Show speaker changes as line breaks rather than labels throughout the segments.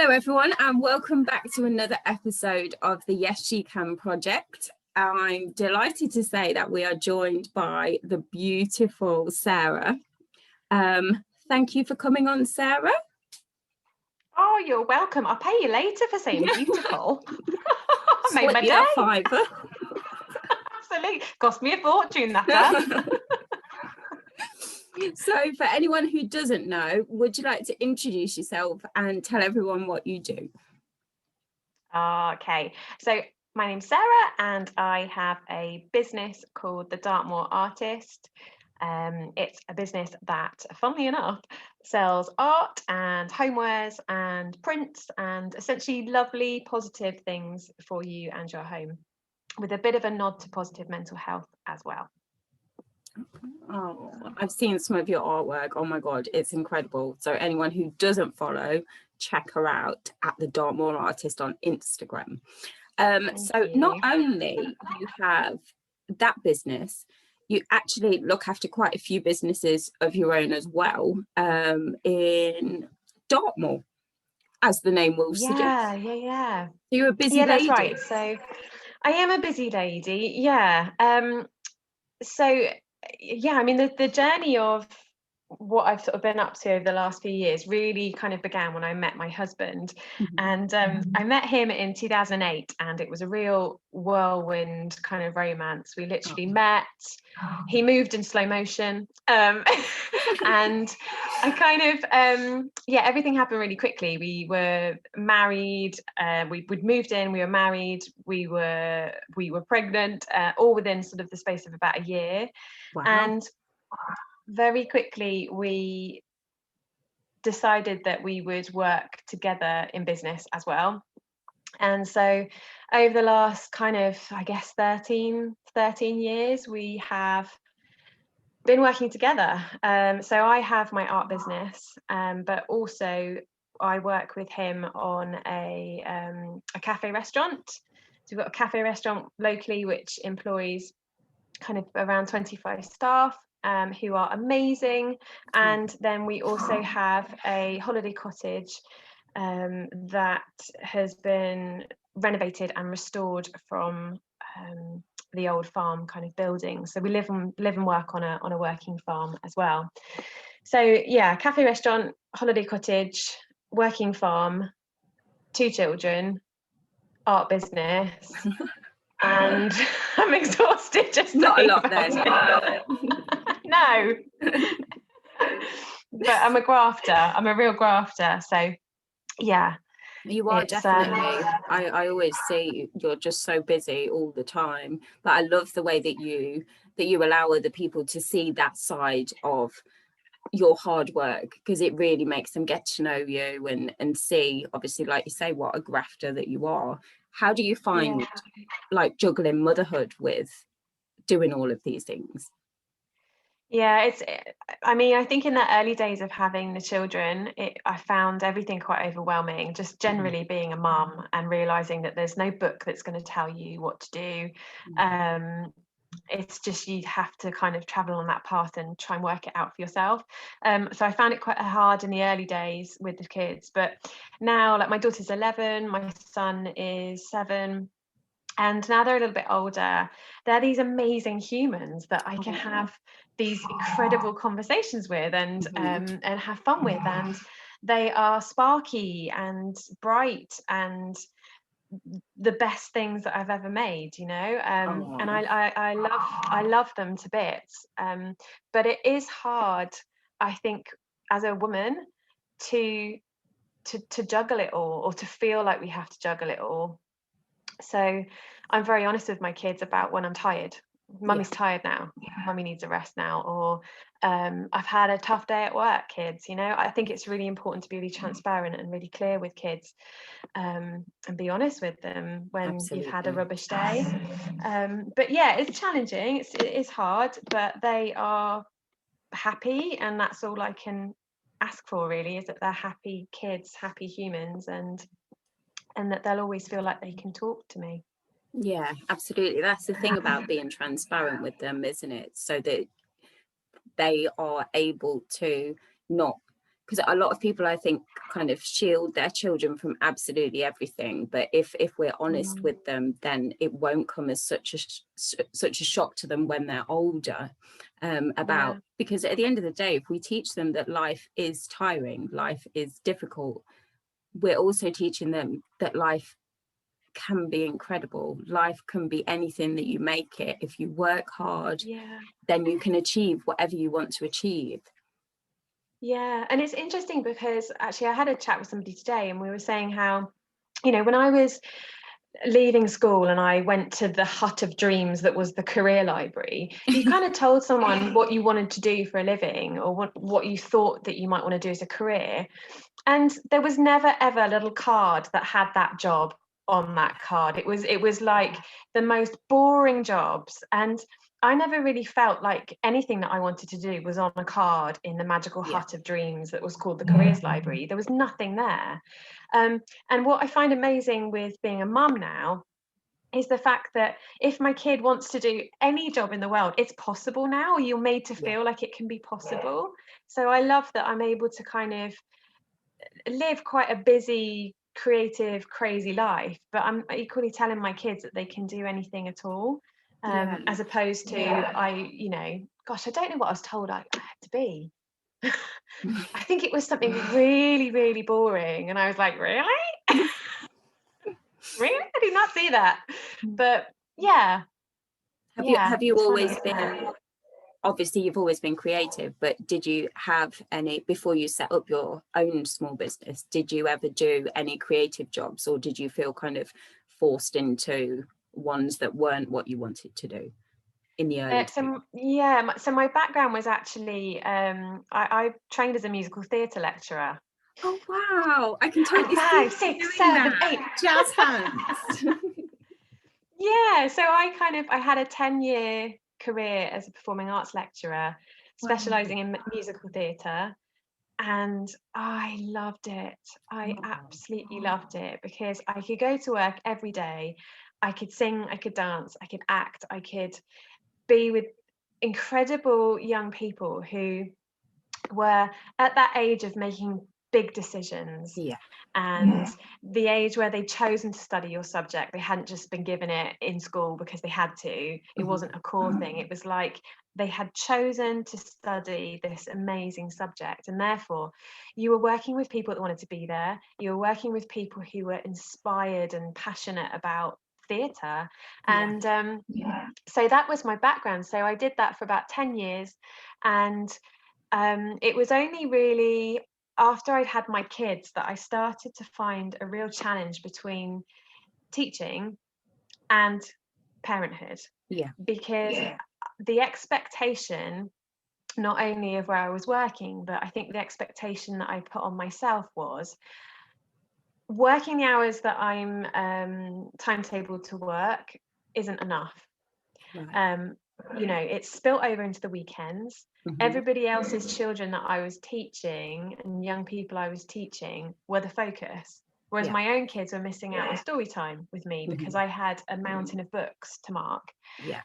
Hello everyone, and welcome back to another episode of the Yes She Can project. I'm delighted to say that we are joined by the beautiful Sarah. Thank you for coming on, Sarah.
Oh, you're welcome. I'll pay you later for saying beautiful. Made my day.
Fiver.
Absolutely. Cost me a fortune, that.
So for anyone who doesn't know, would you like to introduce yourself and tell everyone what you do?
Okay, so my name's Sarah and I have a business called the Dartmoor Artist. It's a business that, funnily enough, sells art and homewares and prints and essentially lovely, positive things for you and your home, with a bit of a nod to positive mental health as well.
Oh, I've seen some of your artwork. Oh my God, it's incredible. So anyone who doesn't follow, check her out at the Dartmoor Artist on Instagram. So not only you have that business, you actually look after quite a few businesses of your own as well, in Dartmoor, as the name will suggest.
Yeah.
You're a busy lady.
That's right. So I am a busy lady. Yeah. I mean, the journey of what I've sort of been up to over the last few years really kind of began when I met my husband. And I met him in 2008 and it was a real whirlwind kind of romance. We literally met, he moved in slow motion, and I kind of everything happened really quickly. We were married, we'd moved in, we were married, we were pregnant, all within sort of the space of about a year.
Wow.
And very quickly we decided that we would work together in business as well. And so over the last kind of, I guess, 13 years, we have been working together. So I have my art business, but also I work with him on a cafe restaurant. So we've got a cafe restaurant locally which employs kind of around 25 staff, who are amazing. And then we also have a holiday cottage that has been renovated and restored from the old farm kind of building. So we live and work on a working farm as well. So yeah, cafe restaurant, holiday cottage, working farm, 2 children, art business. And I'm exhausted just
not a lot then.
No. But I'm a grafter. I'm a real grafter. So yeah.
You are definitely. I always say you're just so busy all the time, but I love the way that you allow other people to see that side of your hard work, because it really makes them get to know you and see, obviously, like you say, what a grafter that you are. How do you find like juggling motherhood with doing all of these things?
Yeah, I think in the early days of having the children, I found everything quite overwhelming, just generally being a mum and realizing that there's no book that's going to tell you what to do. It's just, you have to kind of travel on that path and try and work it out for yourself. So I found it quite hard in the early days with the kids, but now, like, my daughter's 11, my son is 7. And now they're a little bit older. They're these amazing humans that I can have these incredible conversations with and have fun with. And they are sparky and bright and the best things that I've ever made, you know. And I love them to bits. But it is hard, I think, as a woman to juggle it all, or to feel like we have to juggle it all. So I'm very honest with my kids about when I'm tired. Mummy's tired now. Mummy needs a rest now. Or I've had a tough day at work, kids. You know, I think it's really important to be really transparent and really clear with kids, and be honest with them when you've had a rubbish day. But yeah, it's challenging. It is hard, but they are happy, and that's all I can ask for, really, is that they're happy kids, happy humans, and that they'll always feel like they can talk to me.
Yeah, absolutely. That's the thing about being transparent with them, isn't it? So that they are able to not because a lot of people, I think, kind of shield their children from absolutely everything, but if we're honest with them, then it won't come as such a shock to them when they're older, because at the end of the day, if we teach them that life is tiring, life is difficult, we're also teaching them that life can be incredible. Life can be anything that you make it. If you work hard, then you can achieve whatever you want to achieve.
Yeah, and it's interesting because actually I had a chat with somebody today, and we were saying how, you know, when I was leaving school and I went to the hut of dreams that was the career library, you kind of told someone what you wanted to do for a living, or what you thought that you might want to do as a career, and there was never ever a little card that had that job on that card. It was like the most boring jobs, and I never really felt like anything that I wanted to do was on a card in the magical hut of dreams that was called the careers library. There was nothing there. And what I find amazing with being a mum now is the fact that if my kid wants to do any job in the world, it's possible now. You're made to feel like it can be possible. So I love that I'm able to kind of live quite a busy, creative, crazy life, but I'm equally telling my kids that they can do anything at all, as opposed to gosh, I don't know what I was told I had to be. I think it was something really, really boring, and I was like, really? Really? I did not see that. But yeah.
Have you always been, obviously you've always been creative, but did you have any, before you set up your own small business, did you ever do any creative jobs, or did you feel kind of forced into ones that weren't what you wanted to do in the early days?
So my background was actually I trained as a musical theatre lecturer.
Oh wow, I can totally see
5, 6, 7, 8
jazz hands.
Yeah, so I had a 10-year career as a performing arts lecturer, specializing in musical theatre, and I loved it. I absolutely loved it, because I could go to work every day, I could sing, I could dance, I could act, I could be with incredible young people who were at that age of making big decisions, and the age where they'd chosen to study your subject. They hadn't just been given it in school because they had to. It wasn't a core thing. It was like they had chosen to study this amazing subject, and therefore you were working with people that wanted to be there. You were working with people who were inspired and passionate about theatre, and so that was my background. So I did that for about 10 years, and it was only really after I'd had my kids that I started to find a real challenge between teaching and parenthood. Because the expectation, not only of where I was working, but I think the expectation that I put on myself was working the hours that I'm timetabled to work isn't enough. It's spilt over into the weekends. Everybody else's children that I was teaching and young people I was teaching were the focus, whereas my own kids were missing out on story time with me because I had a mountain of books to mark.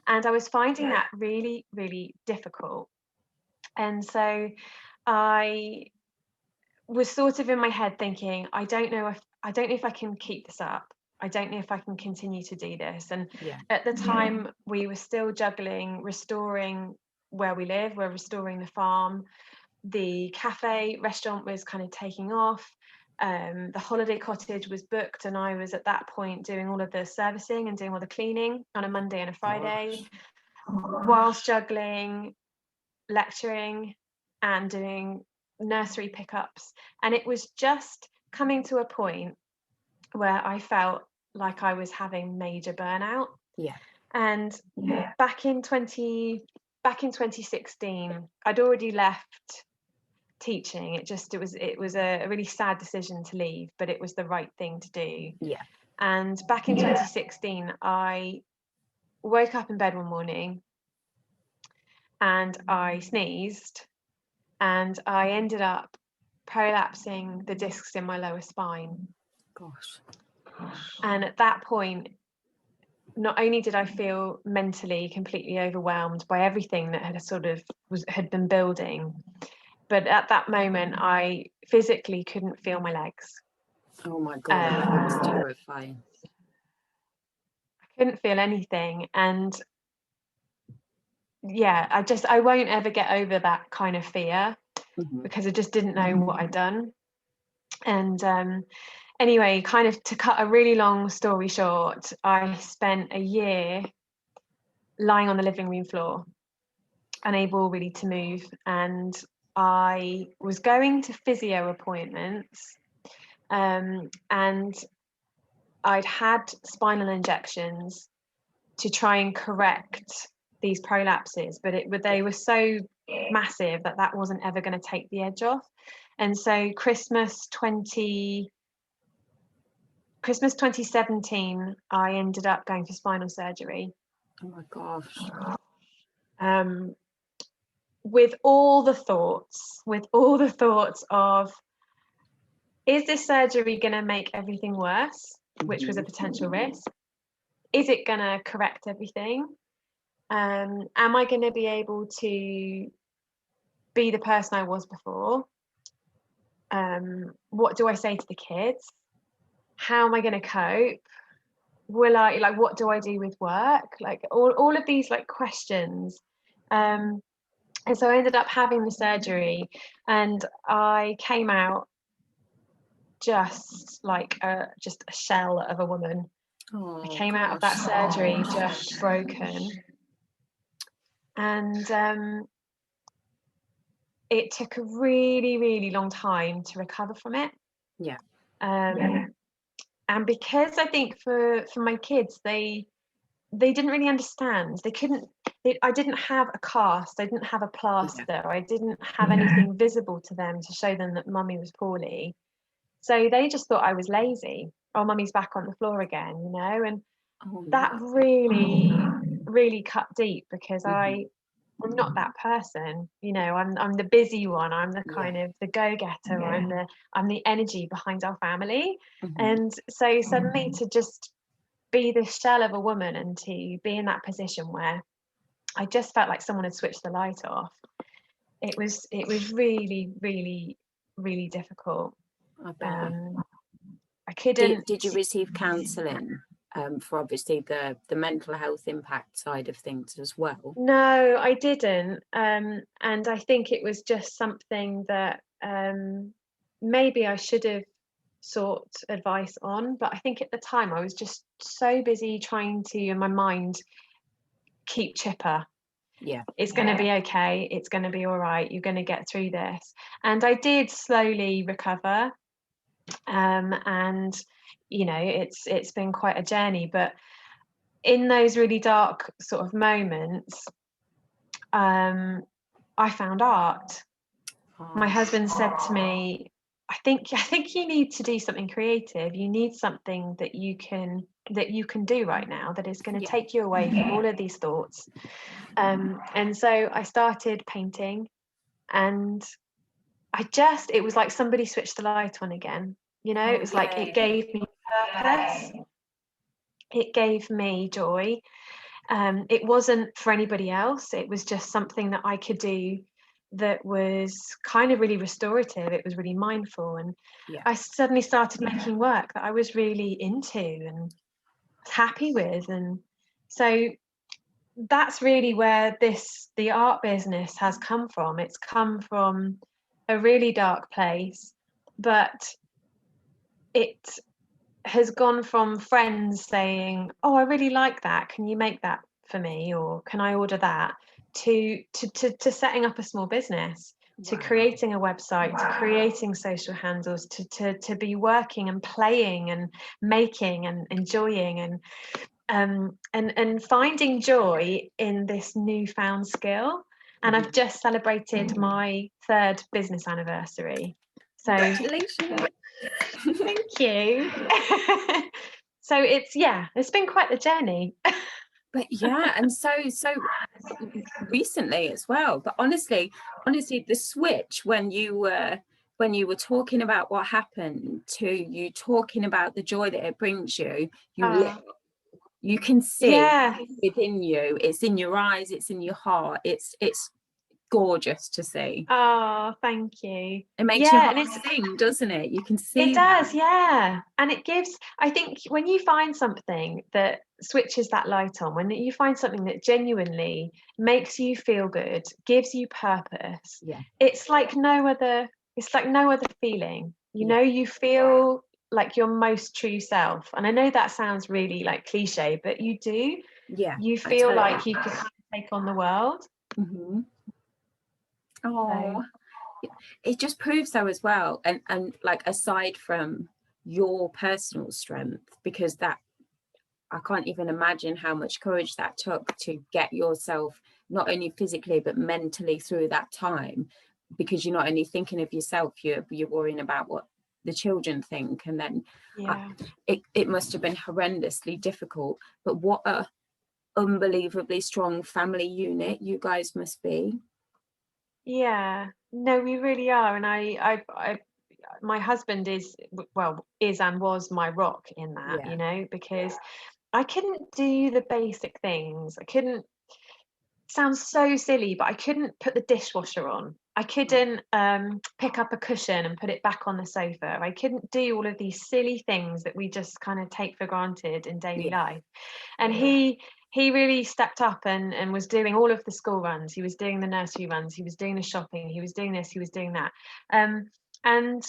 And I was finding that really, really difficult. And so I was sort of in my head thinking, I don't know if I can keep this up. I don't know if I can continue to do this. And at the time we were still juggling restoring where we live, we're restoring the farm, the cafe restaurant was kind of taking off, the holiday cottage was booked, and I was at that point doing all of the servicing and doing all the cleaning on a Monday and a Friday, whilst juggling lecturing and doing nursery pickups. And it was just coming to a point where I felt like I was having major burnout. And back in 2016, I'd already left teaching. It was a really sad decision to leave, but it was the right thing to do. And back in 2016, I woke up in bed one morning and I sneezed, and I ended up prolapsing the discs in my lower spine. And at that point, not only did I feel mentally completely overwhelmed by everything that had been building, but at that moment I physically couldn't feel my legs.
Oh my God, that was
I
terrifying.
couldn't feel anything, and yeah, I won't ever get over that kind of fear, because I just didn't know what I'd done. And anyway, kind of to cut a really long story short, I spent a year lying on the living room floor, unable really to move, and I was going to physio appointments, and I'd had spinal injections to try and correct these prolapses, but they were so massive that wasn't ever going to take the edge off. And so Christmas 2017, I ended up going for spinal surgery.
Oh my gosh.
With all the thoughts of, is this surgery going to make everything worse, which was a potential risk? Is it going to correct everything? Am I going to be able to be the person I was before? What do I say to the kids? How am I going to cope? What do I do with work? Like all of these like questions. And so I ended up having the surgery, and I came out just like just a shell of a woman. I came out of that surgery just broken. And it took a really, really long time to recover from it.
Yeah.
And because I think for my kids, they didn't really understand. I didn't have a cast, I didn't have a plaster, I didn't have anything visible to them to show them that mummy was poorly. So they just thought I was lazy. Oh, mummy's back on the floor again, you know? And that really, really cut deep, because I'm not that person, you know. I'm the busy one. I'm the kind of the go-getter. I'm the energy behind our family. And so suddenly to just be this shell of a woman and to be in that position where I just felt like someone had switched the light off, it was really, really, really difficult. I couldn't.
Did you receive counselling for obviously the mental health impact side of things as well?
No, I didn't. And I think it was just something that maybe I should have sought advice on. But I think at the time I was just so busy trying to, in my mind, keep chipper.
Yeah.
It's going to be okay. It's going to be all right. You're going to get through this. And I did slowly recover. And, you know, it's been quite a journey. But in those really dark sort of moments, I found art. My husband said to me, I think you need to do something creative. You need something that you can do right now that is going to take you away from all of these thoughts. And so I started painting, and it was like somebody switched the light on again. You know, it was like it gave me purpose. It gave me joy. It wasn't for anybody else. It was just something that I could do that was kind of really restorative. It was really mindful. And I suddenly started making work that I was really into and happy with. And so that's really where the art business has come from. It's come from a really dark place, but it has gone from friends saying, oh, I really like that, can you make that for me, or can I order that, to setting up a small business, to creating a website, to creating social handles, to be working and playing and making and enjoying and finding joy in this newfound skill. And I've just celebrated my 3rd business anniversary. So
congratulations.
Thank you. So it's been quite the journey.
But and so recently as well. But honestly, the switch when you were talking about what happened to you talking about the joy that it brings you, you can see within you. It's in your eyes. It's in your heart. It's gorgeous to see.
Oh, thank you.
It makes your
Yeah,
heart
and it's
sing, doesn't it? You can
it
see that.
does, yeah. And it gives, I think when you find something that switches that light on, when you find something that genuinely makes you feel good, gives you purpose,
Yeah,
it's like no other, it's like no other feeling. You
yeah,
know, you feel like your most true self. And I know that sounds really like cliche, but you do.
yeah.
You
I
feel
totally.
like you can take on the world.
Hmm.
So
Oh, it just proves so as well. And like aside from your personal strength, because that I can't even imagine how much courage that took to get yourself not only physically but mentally through that time, because you're not only thinking of yourself, you're worrying about what the children think, and then
yeah.
it must have been horrendously difficult. But what a unbelievably strong family unit you guys must be.
Yeah, no, we really are. And my husband is and was my rock in that,
Yeah,
because I couldn't do the basic things. I couldn't, sounds so silly, but I couldn't put the dishwasher on. I couldn't pick up a cushion and put it back on the sofa. I couldn't do all of these silly things that we just kind of take for granted in daily
yeah,
life. And he really stepped up and was doing all of the school runs. He was doing the nursery runs. He was doing the shopping. He was doing this. He was doing that. And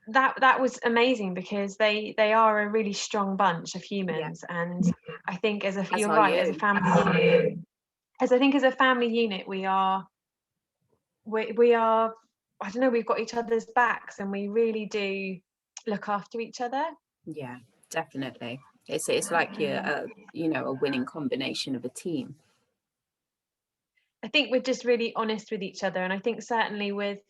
that was amazing, because they are a really strong bunch of
yeah.
humans. And I think
As
you're
are
right, as a
you.
family unit, as a family unit, we are, I don't know, we've got each other's backs, and we really do look after each other.
Yeah, definitely. It's like you're a winning combination of a team.
I think we're just really honest with each other, and I think certainly with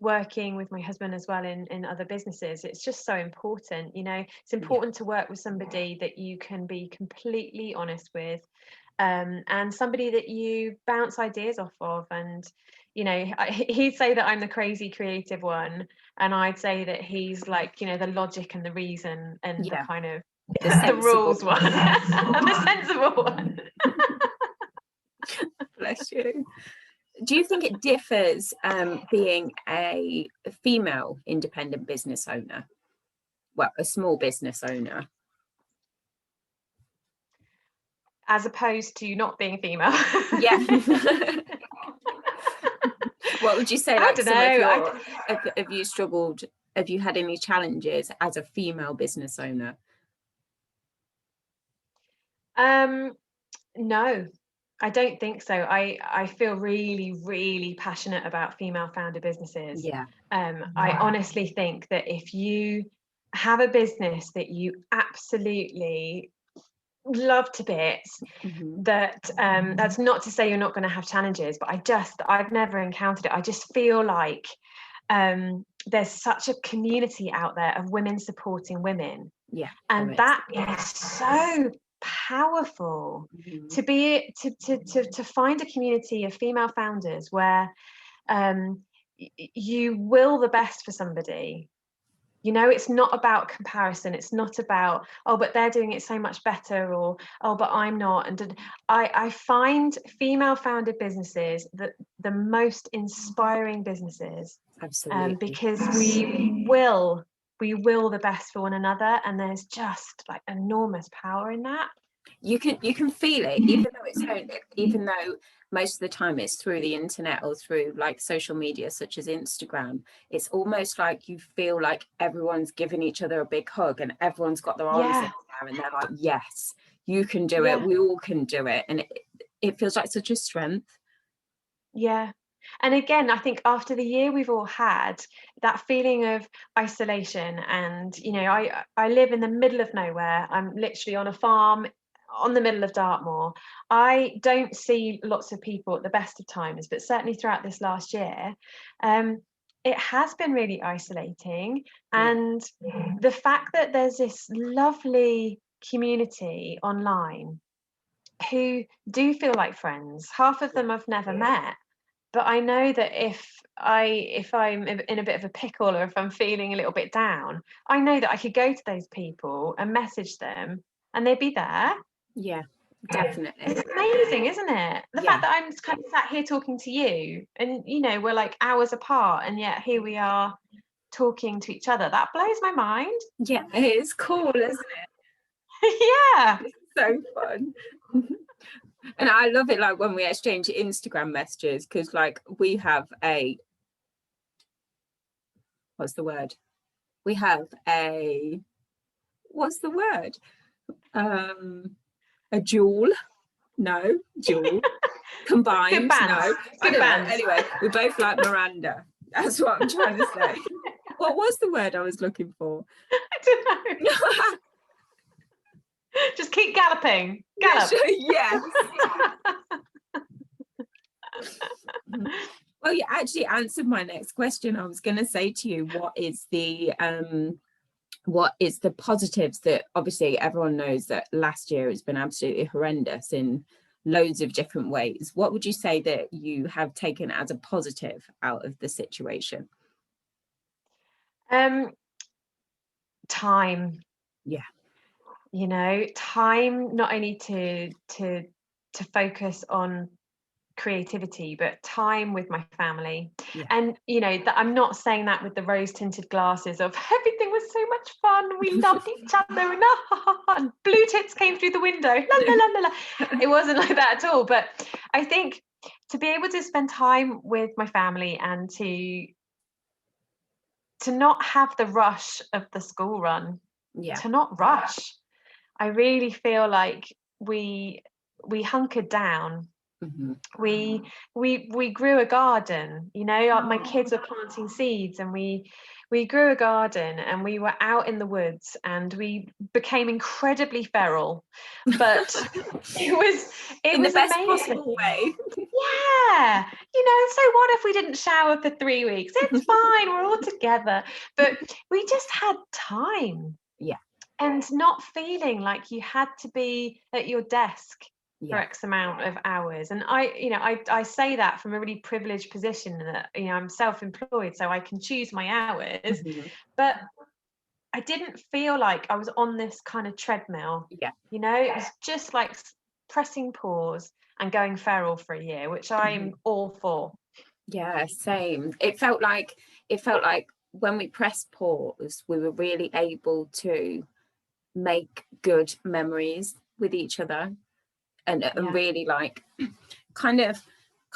working with my husband as well in other businesses, it's just so important. It's
Yeah,
important to work with somebody that you can be completely honest with, and somebody that you bounce ideas off of. And he'd say that I'm the crazy creative one, and I'd say that he's like, the logic and the reason and the
yeah.
kind of
The
the
sensible
rules one,
one.
the sensible one.
Bless you. Do you think it differs being a female independent business owner? Well, a small business owner.
As opposed to not being female.
Yeah. What would you say,
I
like
don't
some of
know.
your, have you struggled, have you had any challenges as a female business owner?
No, I don't think so. I feel really, really passionate about female founder businesses.
Yeah.
I honestly think that if you have a business that you absolutely love to bits,
Hmm.
that that's not to say you're not going to have challenges, but I've never encountered it. I just feel like there's such a community out there of women supporting women,
Yeah, there
and
is.
that is so powerful,
Mhm.
to be to find a community of female founders where you will the best for somebody. It's not about comparison. It's not about, oh, but they're doing it so much better, or oh, but I'm not. And I find female founded businesses that the most inspiring businesses,
Absolutely.
because we will the best for one another, and there's just like enormous power in that.
You can feel it, even though most of the time it's through the internet or through like social media such as Instagram. It's almost like you feel like everyone's giving each other a big hug and everyone's got their arms in
Yeah,
the air and they're like, yes, you can do it,
yeah,
we all can do it. And it feels like such a strength.
yeah. And again, I think after the year we've all had, that feeling of isolation, and I live in the middle of nowhere. I'm literally on a farm on the middle of Dartmoor. I don't see lots of people at the best of times, but certainly throughout this last year, um, it has been really isolating.
Yeah,
And the fact that there's this lovely community online who do feel like friends, half of
yeah,
them I've never met, but I know that if I'm in a bit of a pickle, or if I'm feeling a little bit down, I know that I could go to those people and message them, and they'd be there.
yeah. Definitely.
It's amazing, isn't it? The
Yeah.
fact that I'm kind of sat here talking to you, and you know, we're like hours apart, and yet here we are talking to each other. That blows my mind.
Yeah, it's cool, isn't it?
Yeah.
It's so fun. And I love it, like when we exchange Instagram messages, because like we have a, what's the word? We have a, what's the word? A duel. No, duel. Combined.
Good
No,
bands.
I
Good
don't know.
bands.
Anyway, we both like Miranda. That's what I'm trying to say. What was the word I was looking for?
I don't know. Just keep galloping. Gallop.
Yes. Well, you actually answered my next question. I was going to say to you, what is the positives that, obviously everyone knows that last year has been absolutely horrendous in loads of different ways. What would you say that you have taken as a positive out of the situation?
Time.
Yeah.
You know, time not only to focus on creativity, but time with my family.
Yeah.
And you know, that I'm not saying that with the rose tinted glasses of everything was so much fun, we loved each other, and blue tits came through the window, la la la la la. It wasn't like that at all. But I think to be able to spend time with my family and to not have the rush of the school run,
Yeah.
to not rush. I really feel like we hunkered down.
Mm-hmm.
We grew a garden, you know. My kids were planting seeds, and we grew a garden, and we were out in the woods, and we became incredibly feral, but it was
in the best
amazing.
possible way.
Yeah, you know, so what if we didn't shower for 3 weeks? It's fine, we're all together. But we just had time.
Yeah.
And not feeling like you had to be at your desk for
Yeah.
X amount of hours. And I say that from a really privileged position, that, you know, I'm self-employed, so I can choose my hours.
Mm-hmm.
But I didn't feel like I was on this kind of treadmill.
Yeah.
You know, it was just like pressing pause and going feral for a year, which I'm all for.
Yeah, same. It felt like when we pressed pause, we were really able to make good memories with each other, and really like kind of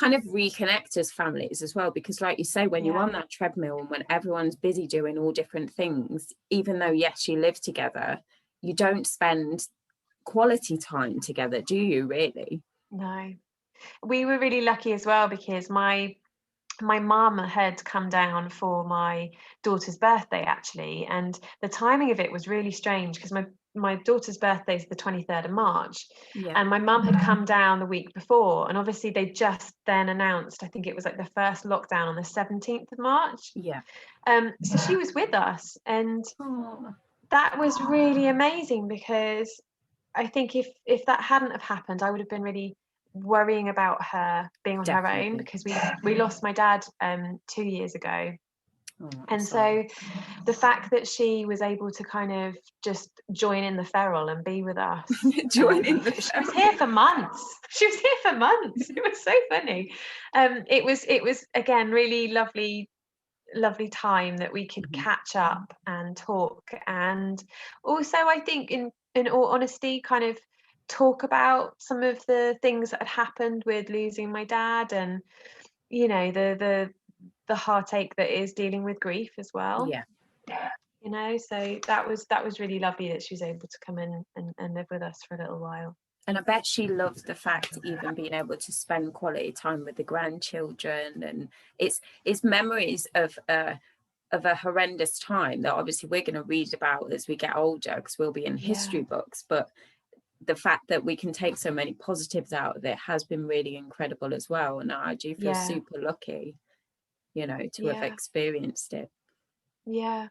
reconnect as families as well, because like you say, when you're on that treadmill and when everyone's busy doing all different things, even though yes you live together, you don't spend quality time together, do you really?
No. We were really lucky as well, because my mum had come down for my daughter's birthday, actually, and the timing of it was really strange, because my daughter's birthday is the 23rd of March, and my mum had come down the week before, and obviously they just then announced, I think it was like the first lockdown on the 17th of March. So she was with us, and that was really amazing, because I think if that hadn't have happened, I would have been really worrying about her being on her own, because we lost my dad 2 years ago. And so the fact that she was able to kind of just join in the feral and be with us, she was here for months. She was here for months. It was so funny. It was again really lovely time that we could catch up and talk, and also I think in all honesty kind of talk about some of the things that had happened with losing my dad, and you know the heartache that is dealing with grief as well. You know, so that was really lovely that she was able to come in and live with us for a little while.
And I bet she loved the fact, even being able to spend quality time with the grandchildren, and it's memories of a horrendous time that obviously we're going to read about as we get older, because we'll be in history books, but the fact that we can take so many positives out of it has been really incredible as well. And I do feel super lucky, you know, to have experienced it.
Yeah,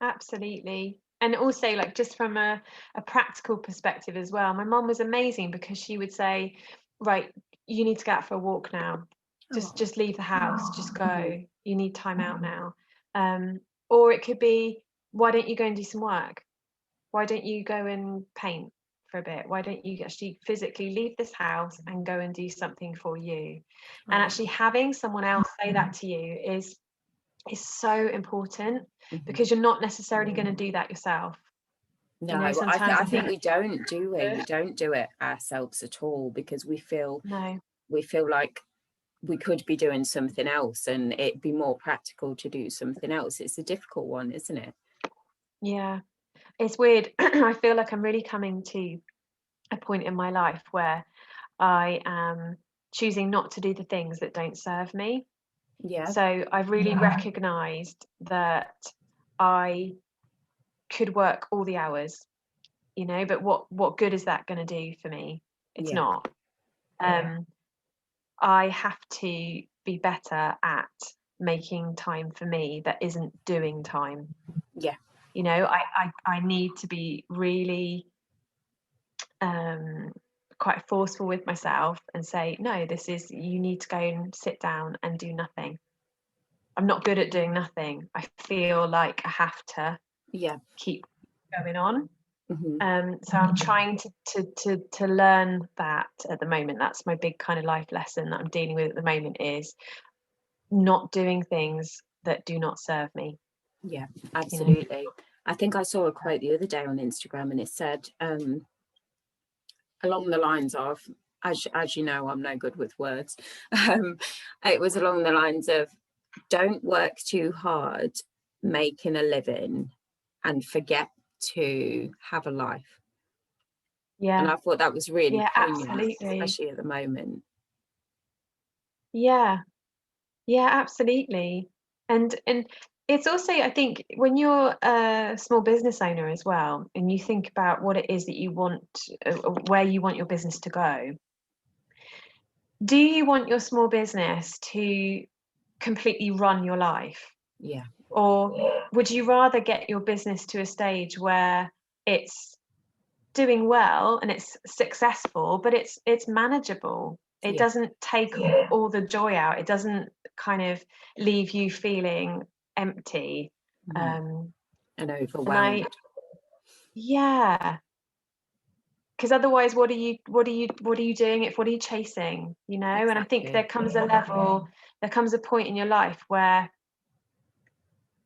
absolutely. And also, like, just from a practical perspective as well, my mum was amazing, because she would say, right, you need to go out for a walk now, just leave the house, just go, you need time out now. Or it could be, why don't you go and do some work, why don't you go and paint for a bit? Why don't you actually physically leave this house and go and do something for you? And
Oh.
actually having someone else say that to you is so important, because you're not necessarily going to do that yourself.
No,
You know,
I
sometimes
think we don't, do we?
good.
We don't do it ourselves at all, because we feel
No.
like we could be doing something else and it'd be more practical to do something else. It's a difficult one, isn't it?
Yeah, it's weird. I feel like I'm really coming to a point in my life where I am choosing not to do the things that don't serve me.
Yeah,
So I've really recognized that I could work all the hours, you know, but what good is that going to do for me? It's
yeah,
not. I have to be better at making time for me that isn't doing time.
yeah,
You know, I need to be really quite forceful with myself and say, no, this is, you need to go and sit down and do nothing. I'm not good at doing nothing. I feel like I have to
yeah.
keep going on.
Hmm.
So I'm trying to learn that at the moment. That's my big kind of life lesson that I'm dealing with at the moment, is not doing things that do not serve me.
Yeah,
You know?
absolutely. I think I saw a quote the other day on Instagram, and it said, along the lines of, as you know, I'm no good with words. It was along the lines of, don't work too hard making a living and forget to have a life. And
Yeah,
I thought that was really
yeah,
poignant,
absolutely.
especially at the moment.
Yeah, yeah, absolutely. And it's also, I think, when you're a small business owner as well, and you think about what it is that you want, where you want your business to go, do you want your small business to completely run your life?
Yeah,
Or would you rather get your business to a stage where it's doing well and it's successful, but it's manageable? It
yeah,
doesn't take all the joy out. It doesn't kind of leave you feeling empty.
mhm,
Um,
and
and I,
overwhelmed.
yeah, because otherwise, what are you doing it for? What are you chasing? You know? And I think
Exactly.
there comes a point in your life where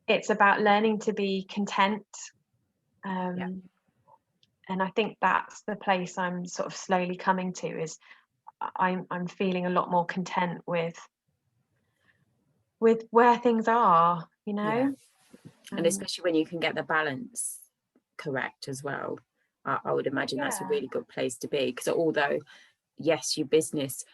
it's about learning to be content.
Yeah,
Um, and I think that's the place I'm sort of slowly coming to, is I'm feeling a lot more content with where things are, you
yeah.
know.
And
um,
especially when you can get the balance correct as well. I would imagine that's a
yeah,
really good place to be, because although, yes, your business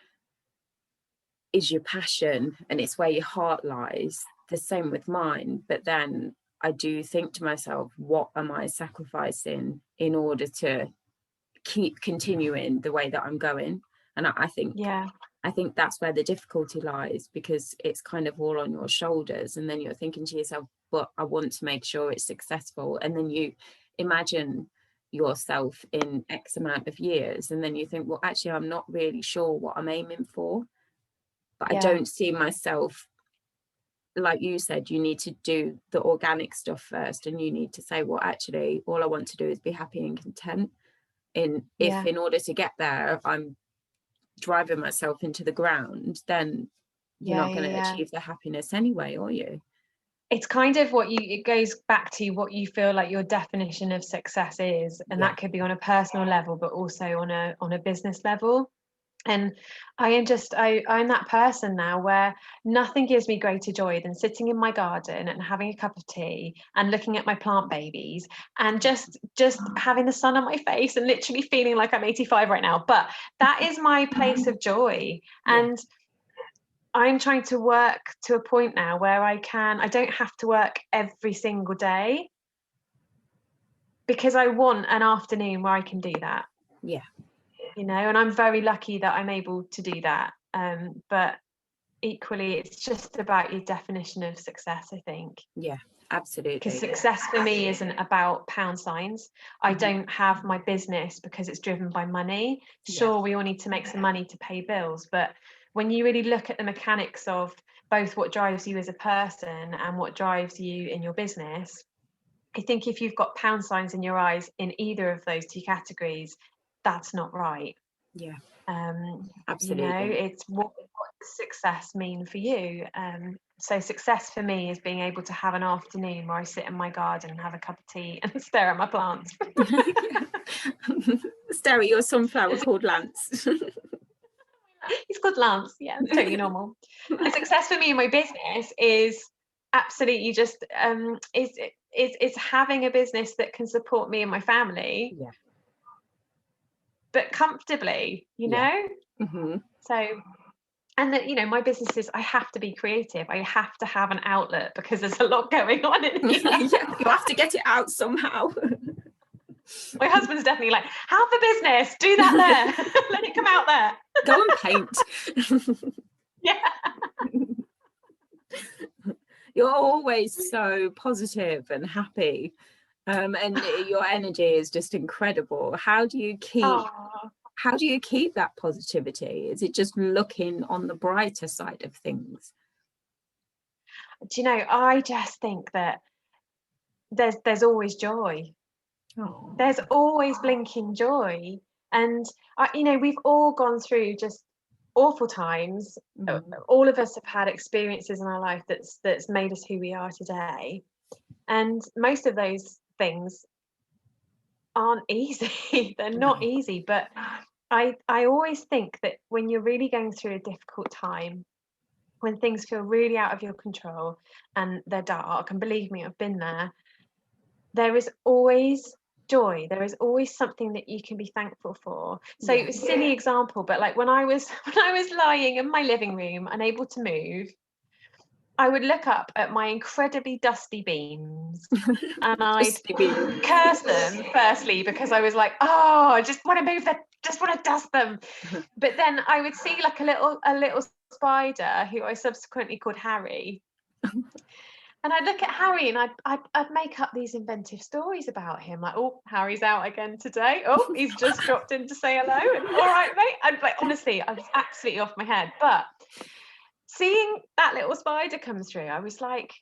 is your passion and it's where your heart lies, the same with mine. But then I do think to myself, what am I sacrificing in order to keep continuing the way that I'm going? And
yeah,
I think that's where the difficulty lies, because it's kind of all on your shoulders, and then you're thinking to yourself, but I want to make sure it's successful. And then you imagine yourself in X amount of years, and then you think, well, actually, I'm not really sure what I'm aiming for, but I
yeah,
don't see myself, like you said, you need to do the organic stuff first, and you need to say, well, actually, all I want to do is be happy and content. If
yeah,
in order to get there, I'm driving myself into the ground, then you're
yeah,
not
yeah,
going to
yeah.
achieve the happiness anyway, are you?
It's kind of it goes back to what you feel like your definition of success is, and
Yeah,
that could be on a personal level, but also on a business level. And I'm that person now where nothing gives me greater joy than sitting in my garden and having a cup of tea and looking at my plant babies and just having the sun on my face and literally feeling like I'm 85 right now. But that is my place of joy.
yeah,
And I'm trying to work to a point now where I don't have to work every single day, because I want an afternoon where I can do that,
yeah,
you know, and I'm very lucky that I'm able to do that. But equally, it's just about your definition of success, I think.
yeah,
Because
absolutely.
success for me isn't about pound signs. I
Mhm.
don't have my business because it's driven by money.
Yeah,
Sure, we all need to make some money to pay bills, but when you really look at the mechanics of both what drives you as a person and what drives you in your business, I think if you've got pound signs in your eyes in either of those two categories, that's not right.
Yeah,
You
absolutely.
know, it's what does success mean for you? So success for me is being able to have an afternoon where I sit in my garden and have a cup of tea and stare at my plants.
Stare at your sunflower called Lance.
He's called Lance. Yeah, it's totally normal. And success for me in my business is absolutely just is having a business that can support me and my family,
Yeah.
but comfortably, you know. So, and that, you know, my business is, I have to be creative. I have to have an outlet because there's a lot going on in here.
Yeah, you have to get it out somehow.
My husband's definitely like, have the business, do that there, let it come out there.
Go and paint.
Yeah.
You're always so positive and happy, and your energy is just incredible. How do you keep that positivity? Is it just looking on the brighter side of things?
Do you know, I just think that there's always joy.
Oh.
There's always blinking joy. And you know, we've all gone through just awful times. All of us have had experiences in our life that's made us who we are today, and most of those things aren't easy. They're not easy, but I always think that when you're really going through a difficult time, when things feel really out of your control and they're dark, and believe me, I've been there is always joy. There is always something that you can be thankful for. So a silly example, but like when I was lying in my living room unable to move, I would look up at my incredibly dusty beams and I'd curse them firstly, because I was like, oh, I just want to move them, just want to dust them. But then I would see like a little spider who I subsequently called Harry. And I'd look at Harry and I'd make up these inventive stories about him, like, oh, Harry's out again today. Oh, he's just dropped in to say hello. And, all right, mate. And like, honestly, I was absolutely off my head. But seeing that little spider come through, I was like,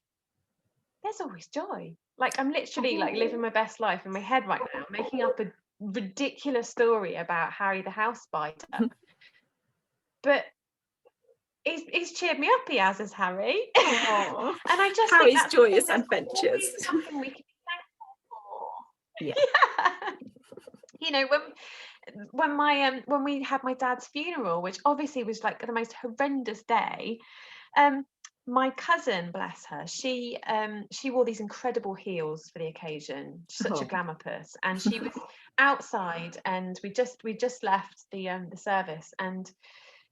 there's always joy. Like, I'm literally like living my best life in my head right now, making up a ridiculous story about Harry the house spider. But he's cheered me up, he has Harry. And I just
Harry's
think that's
joyous adventures.
Something we can be thankful for.
Yeah.
You know, when we had my dad's funeral, which obviously was like the most horrendous day, my cousin, bless her, she wore these incredible heels for the occasion. She's such a glamour puss, and she was outside, and we just left the service, and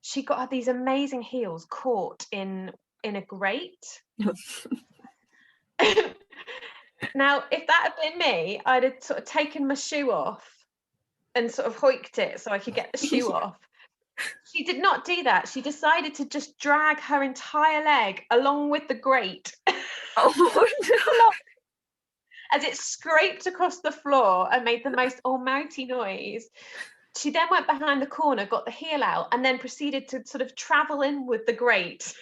she got these amazing heels caught in a grate. Now, if that had been me, I'd have sort of taken my shoe off and sort of hoiked it so I could get the shoe off. She did not do that. She decided to just drag her entire leg along with the grate.
Oh, no.
As it scraped across the floor and made the most almighty noise. She then went behind the corner, got the heel out, and then proceeded to sort of travel in with the grate.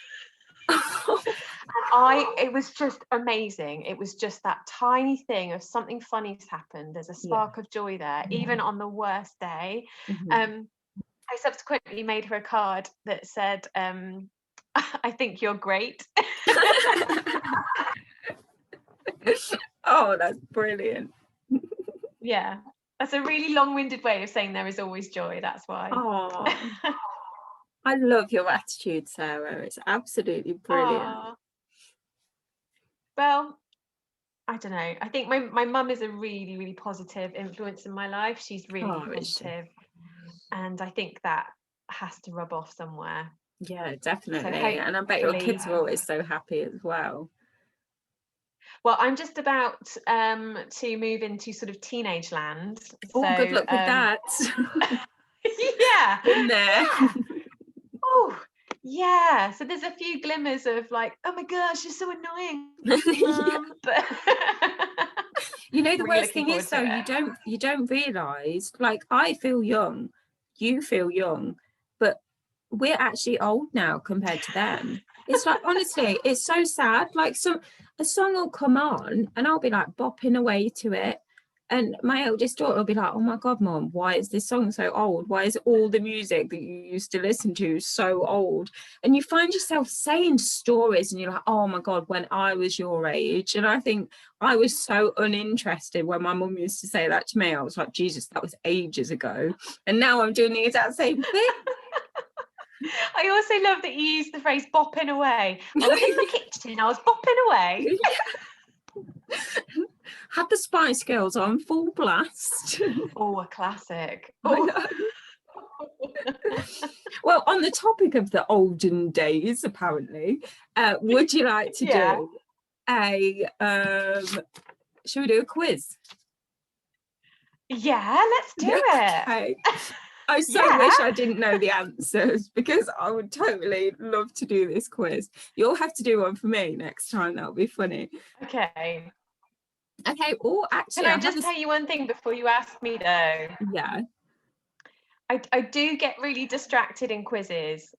And it was just amazing. It was just that tiny thing of something funny's happened. There's a spark of joy there, even on the worst day. I subsequently made her a card that said, I think you're great.
Oh, that's brilliant.
Yeah, that's a really long-winded way of saying there is always joy. That's why.
Oh, I love your attitude, Sarah. It's absolutely brilliant.
Aww. Well, I don't know. I think my mum is a really, really positive influence in my life. She's really positive. And I think that has to rub off somewhere.
Yeah, definitely. So and I bet your kids are always so happy as well.
Well, I'm just about to move into sort of teenage land.
Oh, so, good luck with that.
Yeah.
In there.
Oh, yeah. So there's a few glimmers of like, oh my gosh, you're so annoying. But
you know, the worst thing is though, you don't realise, like, I feel young, you feel young, but we're actually old now compared to them. It's like, honestly, it's so sad. Like a song will come on and I'll be like bopping away to it, And my eldest daughter will be like, oh my God, Mom, why is this song so old? Why is all the music that you used to listen to so old? And you find yourself saying stories and you're like, oh my God, when I was your age. And I think I was so uninterested when my mum used to say that to me. I was like, Jesus, that was ages ago. And now I'm doing the exact same thing.
I also love that you use the phrase bopping away. I was in the kitchen, I was bopping away.
Had the Spice Girls on full blast.
Oh, a classic.
I know. Well, on the topic of the olden days, apparently, would you like to do a should we do a quiz?
Yeah, let's do it.
Okay. I so wish I didn't know the answers, because I would totally love to do this quiz. You'll have to do one for me next time. That'll be funny.
Okay.
Oh, actually,
can I just tell you one thing before you ask me, though?
Yeah.
I do get really distracted in quizzes.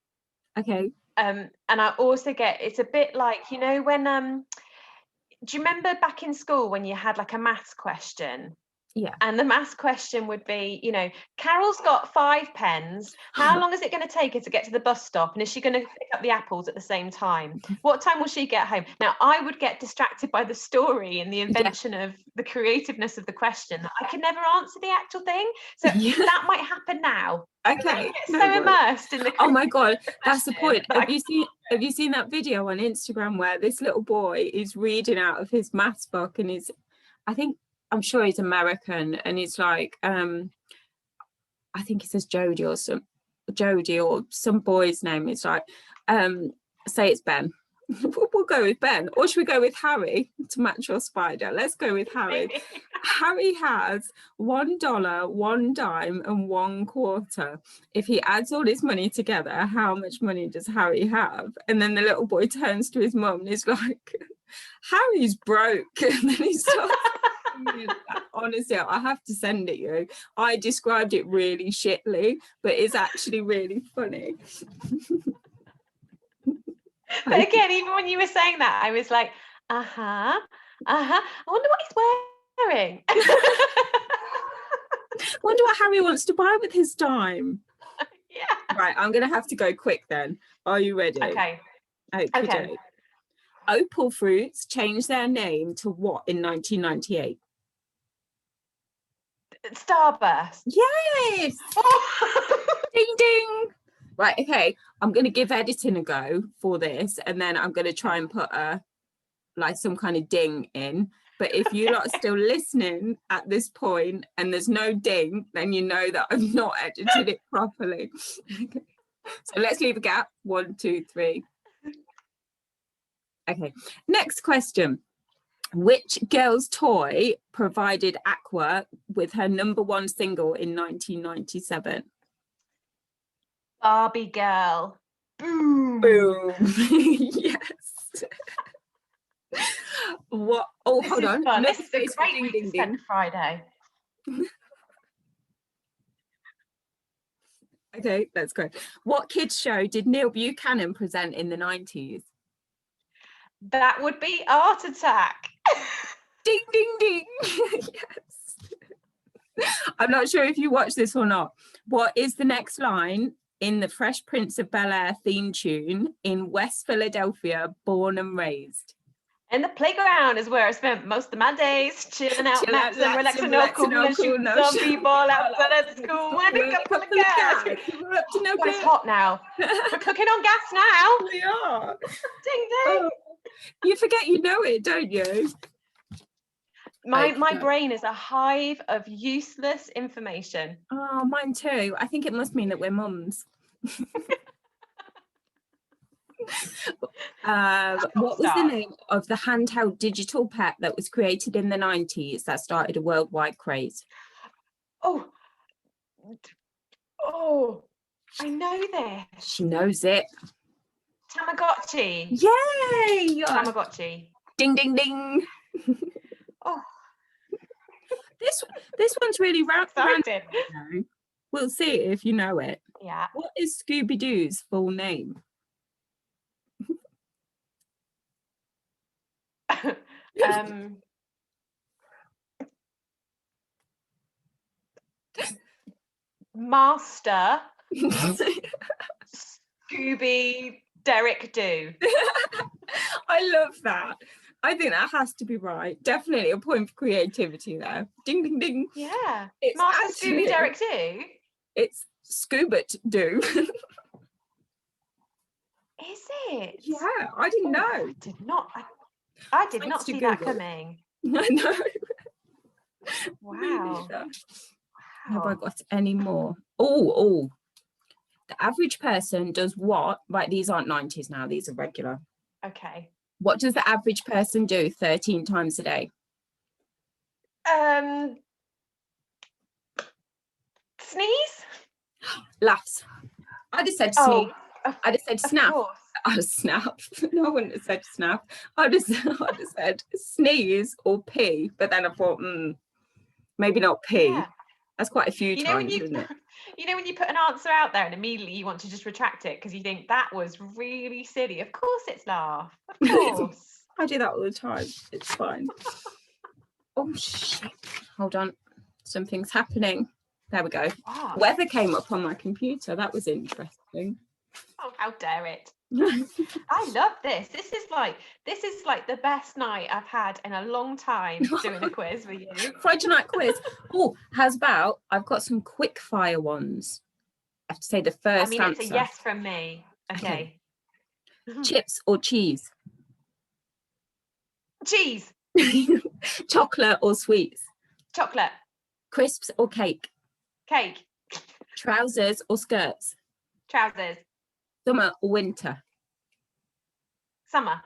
Okay.
And I also get, it's a bit like, you know, when do you remember back in school when you had like a maths question?
Yeah.
And the maths question would be, you know, Carol's got 5 pens. How long is it going to take her to get to the bus stop? And is she going to pick up the apples at the same time? What time will she get home? Now, I would get distracted by the story and the invention of the creativeness of the question. I could never answer the actual thing. So that might happen now.
Okay.
So immersed in the
oh my God, that's the point. Have you seen that video on Instagram where this little boy is reading out of his maths book, and I'm sure he's American, and he's like, I think he says Jody or some boy's name. It's like, say it's Ben. We'll go with Ben, or should we go with Harry to match your spider? Let's go with Harry. Harry has $1, 1 dime, and 1 quarter. If he adds all his money together, how much money does Harry have? And then the little boy turns to his mum and is like, Harry's broke. And then he starts. Honestly, I have to send it you. I described it really shitly, but it's actually really funny.
But again, even when you were saying that, I was like, I wonder what he's wearing.
Wonder what Harry wants to buy with his dime.
Yeah.
Right, I'm going to have to go quick then. Are you ready?
Okay.
Okay. Opal Fruits changed their name to what in 1998?
Starburst.
Yes! Ding ding! Right, okay. I'm going to give editing a go for this, and then I'm going to try and put some kind of ding in. But if you lot are still listening at this point and there's no ding, then you know that I've not edited it properly. Okay. So let's leave a gap. 1, 2, 3. Okay, next question. Which girl's toy provided Aqua with her #1 single in 1997?
Barbie girl. Boom.
Boom. Yes. What? Oh,
This
hold
is
on.
fun. This is a great
ding,
way
ding,
to spend Friday.
Okay, let's go. What kids show did Neil Buchanan present in the 90s?
That would be Art Attack.
Ding, ding, ding. Yes. I'm not sure if you watch this or not. What is the next line in the Fresh Prince of Bel-Air theme tune in West Philadelphia, born and raised?
And the playground is where I spent most of my days, chilling out, maxing, relaxing, no cool, and shooting some people outside at school. When a couple of gas.
We're up to no good.
It's hot now. We're cooking on gas now.
We are.
Ding ding.
Oh, you forget you know it, don't you?
My brain is a hive of useless information.
Oh, mine too. I think it must mean that we're mums. What was the name of the handheld digital pet that was created in the 90s that started a worldwide craze?
Oh, I know this.
She knows it.
Tamagotchi.
Yay!
Tamagotchi.
Ding, ding, ding.
Oh,
this one's really
excited.
We'll see if you know it.
Yeah.
What is Scooby-Doo's full name?
Master Scooby Derek do.
I love that. I think that has to be right. Definitely a point for creativity there. Ding, ding, ding.
Yeah.
It's
Master
actually,
Scooby Derek do.
It's Scuba do.
Is it?
Yeah, I didn't know.
I did
Thanks
not
to
see that
Google.
coming.
I know.
Wow.
Have I got any more? Oh, the average person does what? Right, these aren't 90s now, these are regular.
Okay.
What does the average person do 13 times a day?
Sneeze?
Laughs. I just said sneeze. I just said snap.
Of course.
I was snap. No, I wouldn't have said snap. I just said sneeze or pee. But then I thought, maybe not pee.
Yeah.
That's quite a few times, isn't it?
You know when you put an answer out there and immediately you want to just retract it because you think that was really silly. Of course it's laugh. Of course.
I do that all the time. It's fine. Oh shit. Hold on. Something's happening. There we go.
Wow.
Weather came up on my computer. That was interesting.
Oh, how dare it. I love this. This is like the best night I've had in a long time doing a quiz with you.
Friday night quiz. Oh, how's about I've got some quick fire ones. I have to say the first answer.
It's a yes from me. Okay.
Chips or cheese?
Cheese.
Chocolate or sweets?
Chocolate.
Crisps or cake?
Cake.
Trousers or skirts?
Trousers.
Summer or winter?
Summer.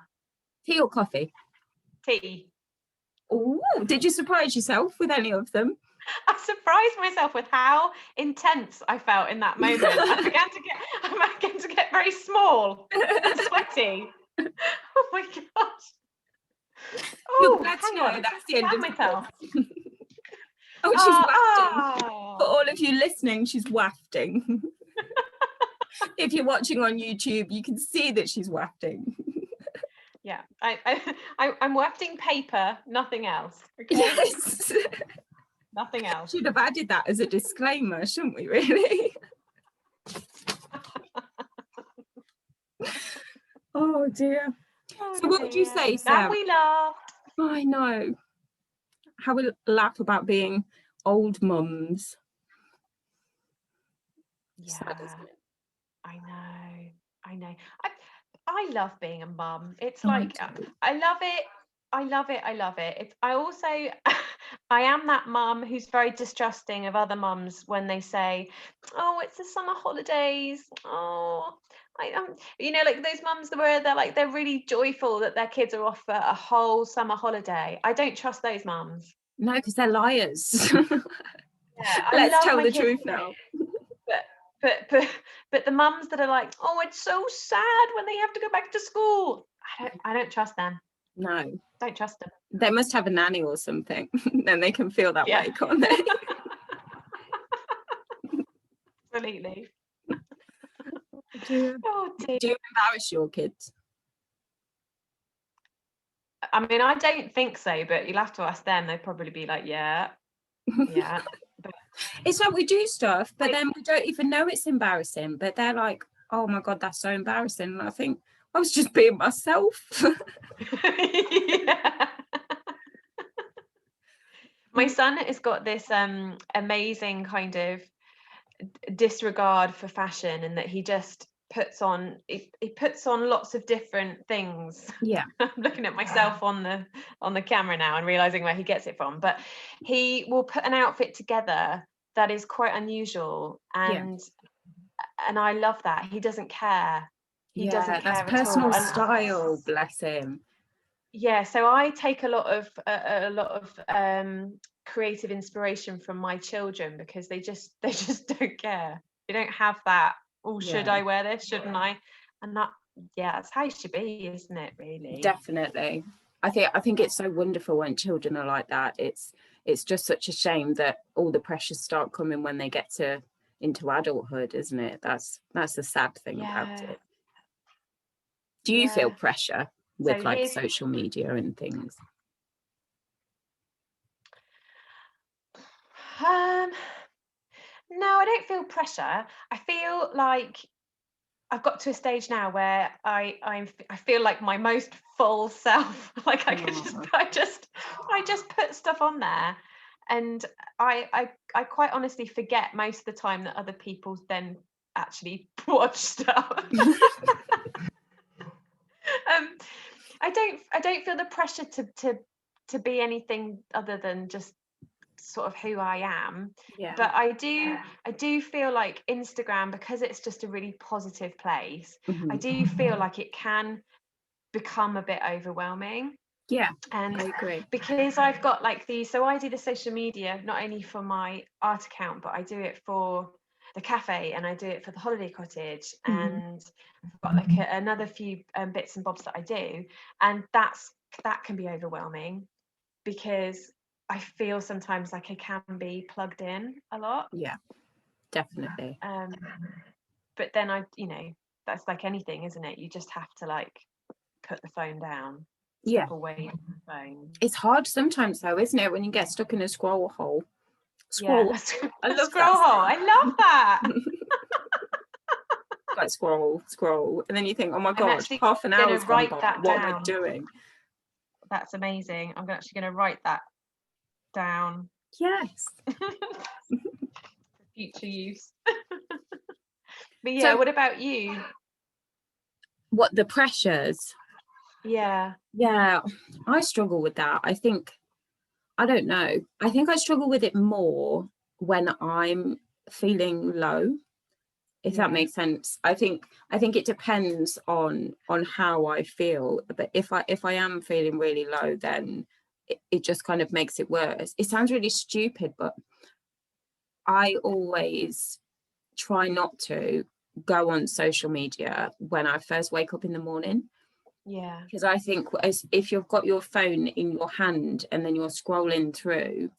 Tea or coffee?
Tea.
Oh, did you surprise yourself with any of them?
I surprised myself with how intense I felt in that moment. I began to get very small and sweaty. Oh my gosh.
You're glad to know that's the end of
myself.
Oh, she's wafting. For all of you listening, she's wafting. If you're watching on YouTube, you can see that she's wafting.
Yeah, I'm wafting paper, nothing else. Okay?
Yes.
Nothing else.
Should have added that as a disclaimer, shouldn't we, really? Oh dear. So what would you say, Sam?
Now we laughed.
I know. How we laugh about being old mums.
Yeah,
sad, isn't it?
I know. I love being a mum. It's
Oh,
like I love it. It's I also I am that mum who's very distrusting of other mums when they say, "Oh, it's the summer holidays." Oh, like those mums where they're really joyful that their kids are off for a whole summer holiday. I don't trust those mums.
No, because they're liars.
Yeah,
Let's tell the truth now.
But the mums that are like, "Oh, it's so sad when they have to go back to school." I don't trust them.
No.
Don't trust them.
They must have a nanny or something. Then they can feel that way, can't they?
Absolutely.
Oh, dear. Do you embarrass your kids?
I mean, I don't think so, but you'll have to ask them. They'd probably be like, yeah. But
it's like we do stuff, but then we don't even know it's embarrassing. But they're like, "Oh my God, that's so embarrassing." And I think I was just being myself.
Yeah. My son has got this amazing kind of disregard for fashion, and that he just puts on lots of different things.
Yeah.
I'm looking at myself on the camera now and realizing where he gets it from, but he will put an outfit together that is quite unusual, and I love that. He doesn't care. He doesn't care
that's personal
at all.
style, bless him.
Yeah, so I take a lot of creative inspiration from my children, because they just don't care. They don't have that, "Oh, should I wear this? Shouldn't I?" And that's how it should be, isn't it, really?
Definitely. I think it's so wonderful when children are like that. It's just such a shame that all the pressures start coming when they get into adulthood, isn't it? That's the sad thing about it. Do you feel pressure with social media and things?
No, I don't feel pressure. I feel like I've got to a stage now where I feel like my most full self. Like
Oh,
I just put stuff on there, and I quite honestly forget most of the time that other people then actually watch stuff. um, I don't feel the pressure to be anything other than just sort of who I am.
yeah.
But I do feel like Instagram, because it's just a really positive place, I
Mhm.
do feel like it can become a bit overwhelming.
Yeah,
And
I agree.
because I've got like these, so I do the social media not only for my art account, but I do it for the cafe, and I do it for the holiday cottage,
Mhm.
and I've got like another few bits and bobs that I do, and that can be overwhelming, because I feel sometimes like I can be plugged in a lot.
Yeah, definitely.
Um, but then that's like anything, isn't it? You just have to like put the phone down,
Yeah.
step away from the phone.
It's hard sometimes though, isn't it, when you get stuck in a scroll hole?
Yeah,
Scroll. I
a
love
scroll
that.
hole. I love that.
Like scroll, scroll. And then you think, oh my
I'm
God,
actually
half an
going to
hour's gone
write
by.
that
What am I
down.
doing?
That's amazing. I'm actually going to write that down
Yes.
for future use. But yeah,
So
what about you?
what the pressures?
Yeah,
Yeah, I struggle with that. I don't know. I think I struggle with it more when I'm feeling low, if that
yeah,
makes sense. I think it depends on how I feel. But if I am feeling really low, then it just kind of makes it worse. It sounds really stupid, but I always try not to go on social media when I first wake up in the morning,
yeah,
because I think as if you've got your phone in your hand and then you're scrolling through,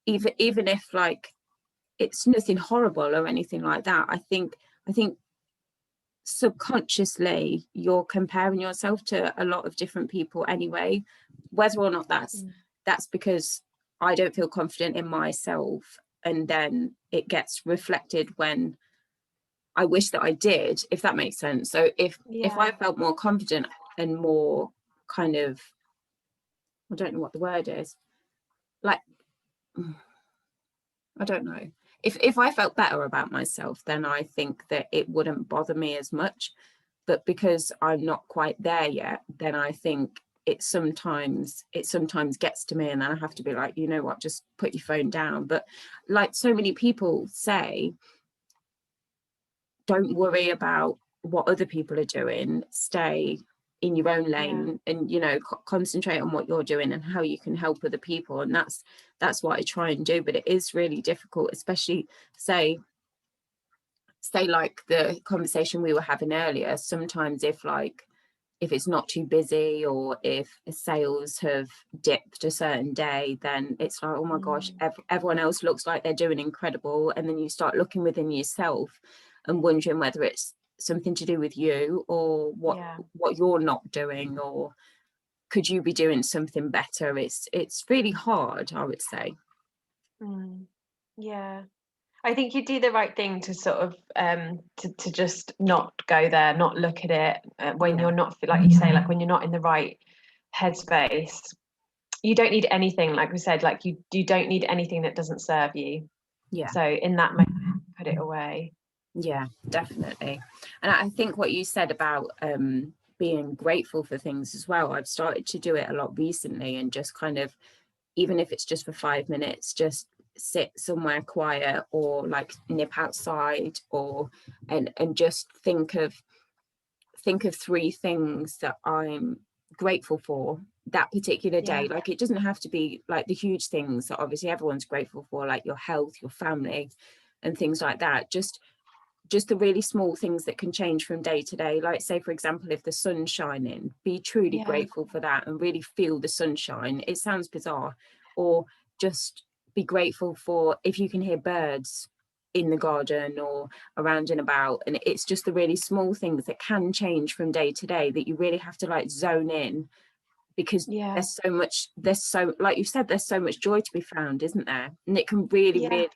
even if like it's nothing horrible or anything like that, I think subconsciously you're comparing yourself to a lot of different people anyway, whether or not
mm,
that's because I don't feel confident in myself, and then it gets reflected when I wish that I did, if that makes sense. So if I
yeah,
felt more confident and more kind of, I don't know what the word is, like, I don't know. If I felt better about myself, then I think that it wouldn't bother me as much. But because I'm not quite there yet, then I think it sometimes gets to me, and then I have to be like, you know what, just put your phone down. But like so many people say, don't worry about what other people are doing, stay in your own
yeah,
lane, and concentrate on what you're doing and how you can help other people. And that's what I try and do. But it is really difficult, especially say like the conversation we were having earlier. Sometimes if it's not too busy, or if sales have dipped a certain day, then it's like, oh my gosh,
mm,
everyone else looks like they're doing incredible. And then you start looking within yourself and wondering whether it's something to do with you, or
yeah,
what you're not doing, or could you be doing something better. It's really hard, I would say.
mm, yeah. I think you do the right thing to sort of to just not go there, not look at it when
Yeah,
you're not, like you say, like when you're not in the right headspace. You don't need anything, like we said, like you don't need anything that doesn't serve you.
yeah,
So in that moment, put it away.
yeah, definitely. And I think what you said about being grateful for things as well, I've started to do it a lot recently, and just kind of, even if it's just for 5 minutes, just sit somewhere quiet, or like nip outside, or and just think of three things that I'm grateful for that particular
Yeah,
day. Like, it doesn't have to be like the huge things that obviously everyone's grateful for, like your health, your family, and things like that. Just the really small things that can change from day to day. Like, say for example, if the sun's shining, be truly
yeah,
grateful for that and really feel the sunshine. It sounds bizarre. Or just be grateful for if you can hear birds in the garden or around and about. And it's just the really small things that can change from day to day, that you really have to like zone in, because
yeah,
there's so, like you said, there's so much joy to be found, isn't there? And it can really,
yeah,
really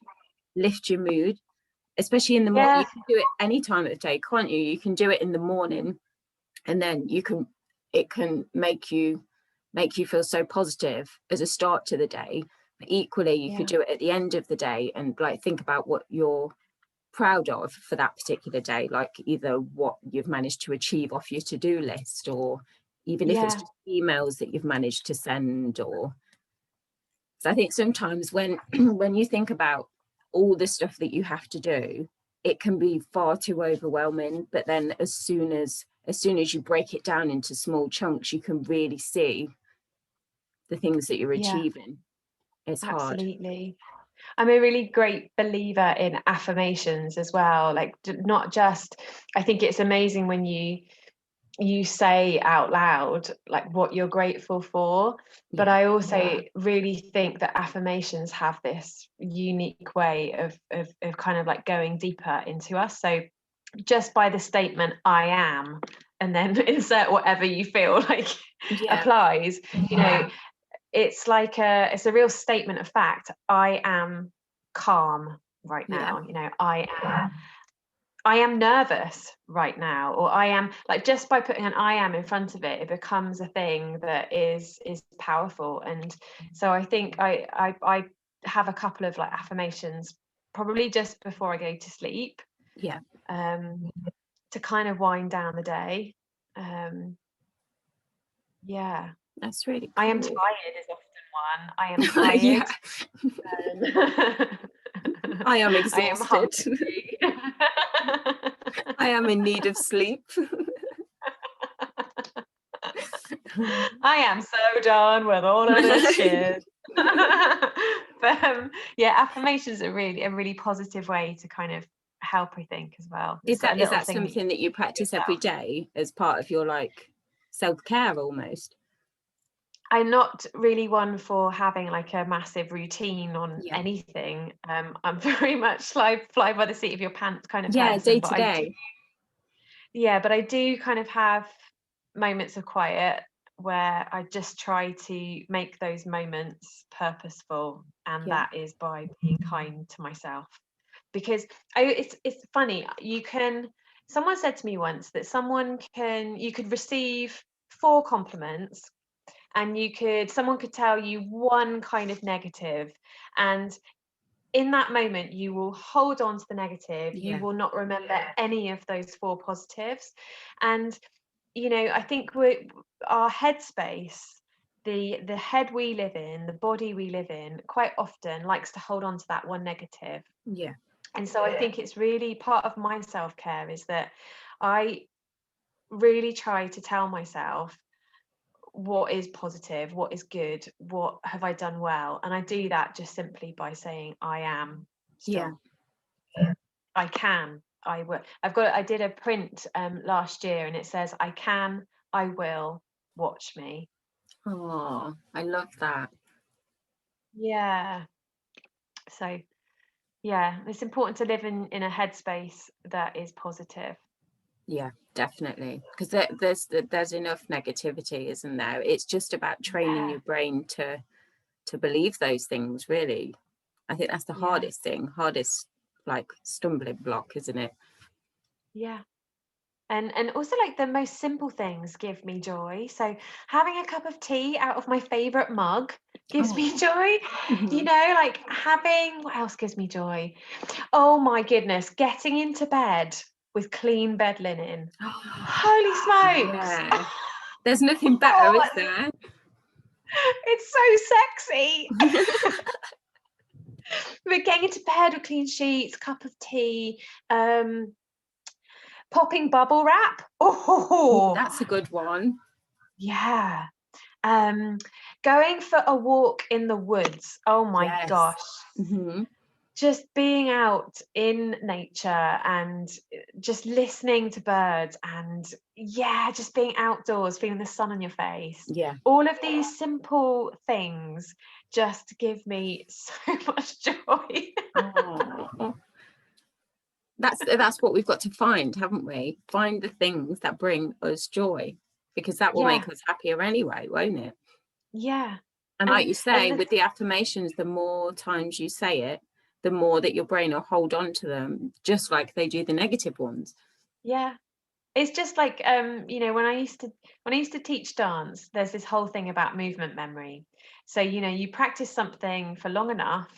lift your mood. especially in the morning.
Yeah.
You can do it any time of the day, can't you? You can do it in the morning, and then it can make you feel so positive as a start to the day. But equally, you could do it at the end of the day and like think about what you're proud of for that particular day, like either what you've managed to achieve off your to-do list, or even if it's just emails that you've managed to send. Or so I think sometimes when when you think about all the stuff that you have to do, it can be far too overwhelming. But then as soon as you break it down into small chunks, you can really see the things that you're achieving. It's hard.
Absolutely. I'm a really great believer in affirmations as well. Like, not just, I think it's amazing when you say out loud like what you're grateful for, but I also really think that affirmations have this unique way of kind of like going deeper into us. So just by the statement I am, and then insert whatever you feel like applies, you know, it's like it's a real statement of fact. I am calm right now. You know, I am nervous right now, or I am, like, just by putting an I am in front of it, it becomes a thing that is powerful. And so I think I have a couple of like affirmations probably just before I go to sleep, to kind of wind down the day.
That's really cool.
I am tired is often one. I am tired.
I am exhausted. I am in need of sleep.
I am so done with all of this shit. But affirmations are really a really positive way to kind of help, I think, as well.
Is that something that you practice every day as part of your like self-care almost?
I'm not really one for having like a massive routine on anything. I'm very much like fly by the seat of your pants kind of person.
Day to day.
But I do kind of have moments of quiet where I just try to make those moments purposeful, and that is by being kind to myself. Because it's funny, someone said to me once that you could receive 4 compliments, and someone could tell you one kind of negative, and in that moment you will hold on to the negative. You will not remember any of those 4 positives. And you know, I think our headspace, the head we live in, the body we live in, quite often likes to hold on to that one negative. And so I think it's really part of my self-care is that I really try to tell myself what is positive, what is good, what have I done well. And I do that just simply by saying I am still. I can, I will. I did a print last year, and it says I can, I will, watch me.
Oh, I love that.
So it's important to live in a headspace that is positive.
Definitely, because there's enough negativity, isn't there? It's just about training your brain to believe those things, really. I think that's the hardest like stumbling block, isn't it?
And also, like, the most simple things give me joy. So having a cup of tea out of my favorite mug gives me joy. You know, like what else gives me joy? Oh my goodness, getting into bed with clean bed linen. Holy smokes.
There's nothing better, is there?
It's so sexy. We're getting into bed with clean sheets, cup of tea, popping bubble wrap.
Oh, that's a good one.
Going for a walk in the woods. Oh my gosh. Just being out in nature and just listening to birds, and just being outdoors, feeling the sun on your face. All of these simple things just give me so much joy.
That's what we've got to find, haven't we? Find the things that bring us joy, because that will make us happier anyway, won't it? And like you say, with the affirmations, the more times you say it, the more that your brain will hold on to them, just like they do the negative ones.
Yeah. It's just like, you know, when I used to teach dance, there's this whole thing about movement memory. So, you know, you practice something for long enough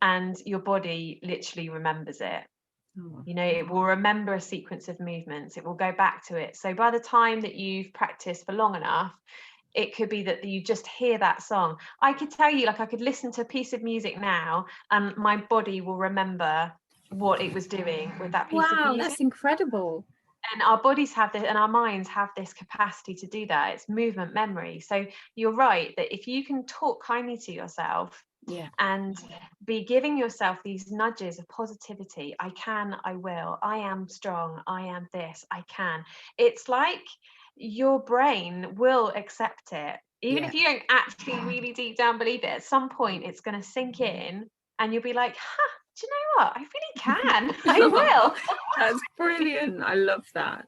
and your body literally remembers it.
Oh.
You know, it will remember a sequence of movements. It will go back to it. So by the time that you've practiced for long enough, it could be that you just hear that song. I could tell you, like, I could listen to a piece of music now and my body will remember what it was doing with that piece of
Wow,
music.
that's incredible.
And our bodies have this, and our minds have this capacity to do that. It's movement memory. So you're right that if you can talk kindly to yourself,
Yeah.
and be giving yourself these nudges of positivity, I can, I will, I am strong, I am this, I can. It's like your brain will accept it. Even if you don't actually really deep down believe it, at some point it's going to sink in and you'll be like, huh, do you know what? I really can. I will.
That's brilliant. I love that.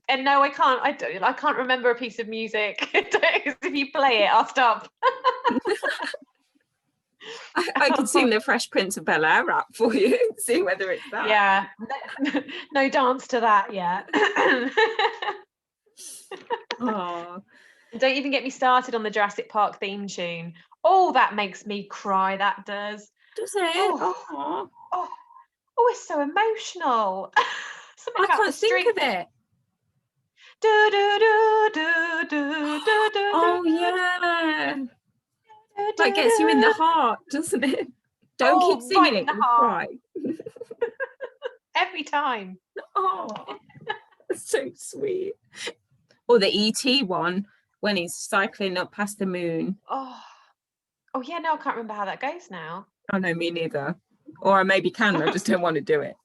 And no, I can't. I can't remember a piece of music. If you play it, I'll stop.
I could sing the Fresh Prince of Bel-Air rap for you, see whether it's that.
Yeah, no dance to that yet.
Oh,
Don't even get me started on the Jurassic Park theme tune. Oh, that makes me cry. That does.
does it?
Oh,
Oh,
oh, oh, it's so emotional. Something
I
about the
can't think
string.
of it.
Do, do, do, do, do, do, do,
Oh,
do,
yeah.
do,
That gets you in the heart, doesn't it? Don't keep
Oh,
singing
right
it,
in the
you'll
heart.
cry.
Every time.
Oh, that's so sweet. Or the E.T. one, when he's cycling up past the moon.
Oh, oh yeah. No, I can't remember how that goes now.
Oh, no, me neither. Or I maybe can, I just don't want to do it.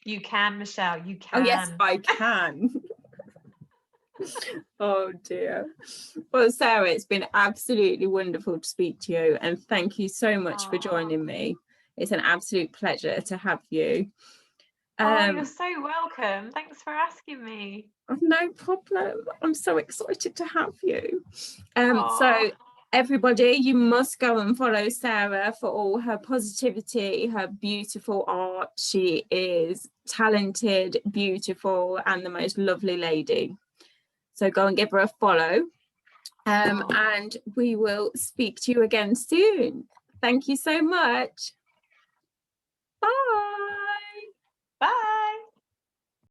You can, Michelle. You
Oh, yes,
can.
I can. Oh dear. Well, Sarah, it's been absolutely wonderful to speak to you, and thank you so much for joining me. It's an absolute pleasure to have you.
You're so welcome. Thanks for asking me.
No problem. I'm so excited to have you. So everybody, you must go and follow Sarah for all her positivity, her beautiful art. She is talented, beautiful, and the most lovely lady. So go and give her a follow. And we will speak to you again soon. Thank you so much.